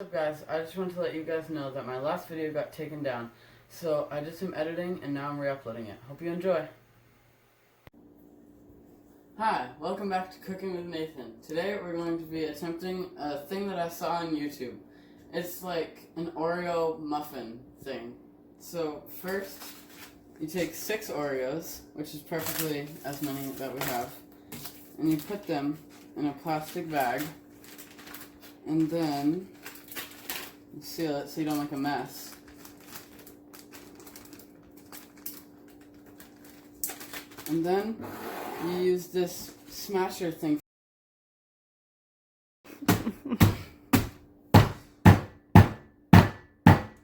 What's up guys, I just wanted to let you guys know that my last video got taken down, so I did some editing and now I'm re-uploading it. Hope you enjoy. Hi, welcome back to Cooking with Nathan. Today we're going to be attempting a thing that I saw on YouTube. It's like an Oreo muffin thing. So first, you take 6 Oreos, which is perfectly as many that we have, and you put them in a plastic bag, and then you seal it so you don't make a mess. And then you use this smasher thing.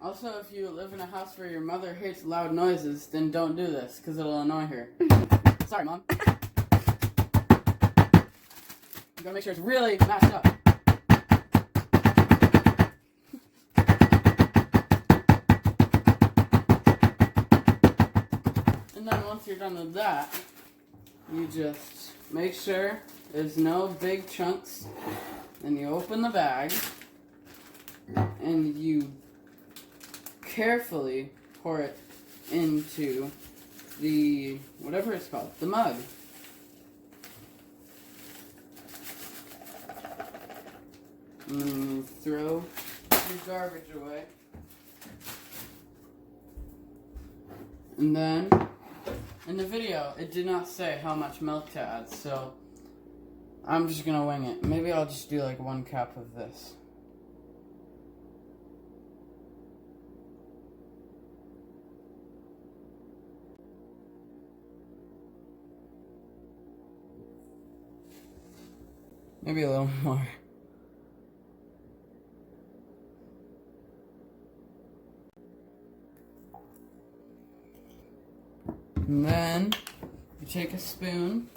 Also, if you live in a house where your mother hates loud noises, then don't do this, because it'll annoy her. Sorry, Mom. You gotta make sure it's really mashed up. And then once you're done with that, you just make sure there's no big chunks. Then you open the bag and you carefully pour it into the, whatever it's called, the mug. And then you throw your garbage away. And then, in the video, it did not say how much milk to add, so I'm just gonna wing it. Maybe I'll just do like 1 cup of this. Maybe a little more. And then you take a spoon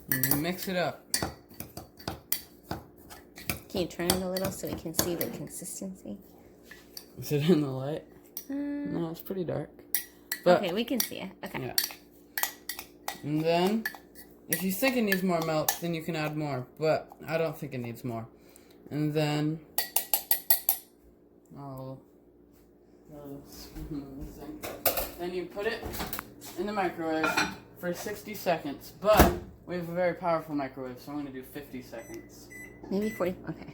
and you mix it up. Can you turn it a little so we can see the consistency? Is it in the light? No, it's pretty dark. But, okay, we can see it. Okay. Yeah. And then, if you think it needs more milk, then you can add more. But I don't think it needs more. And then I'll then you put it in the microwave for 60 seconds. But we have a very powerful microwave, so I'm going to do 50 seconds. Maybe 40. Okay.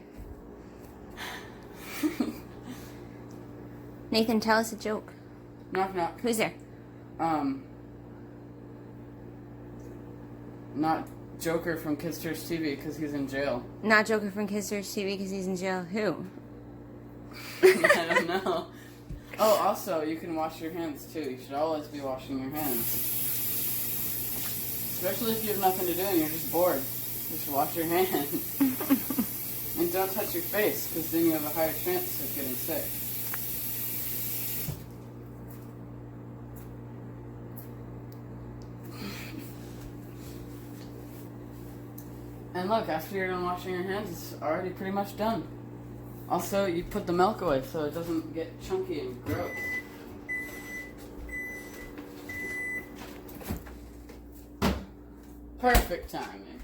Nathan, tell us a joke. Knock knock. Who's there? Not Joker from Kids Church TV because he's in jail. Not Joker from Kids Church TV because he's in jail. Who? I don't know. Oh, also, you can wash your hands too. You should always be washing your hands. Especially if you have nothing to do and you're just bored. Just wash your hands. And don't touch your face, because then you have a higher chance of getting sick. And look, after you're done washing your hands, it's already pretty much done. Also, you put the milk away so it doesn't get chunky and gross. Perfect timing.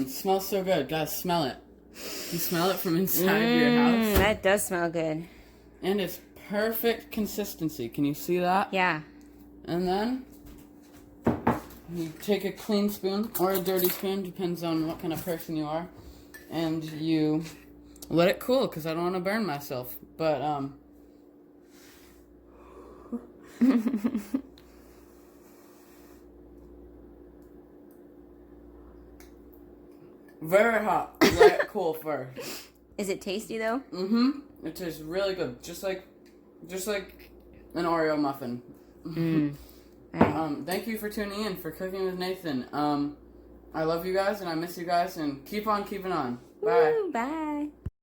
Smells so good. Guys, smell it. You smell it from inside of your house. That does smell good. And it's perfect consistency. Can you see that? Yeah. And then you take a clean spoon or a dirty spoon, depends on what kind of person you are, and you let it cool because I don't want to burn myself. But very hot. Let it cool first. Is it tasty though? It tastes really good, just like an Oreo muffin. Thank you for tuning in for Cooking with Nathan. I love you guys and I miss you guys and keep on keeping on. Bye. Woo, bye.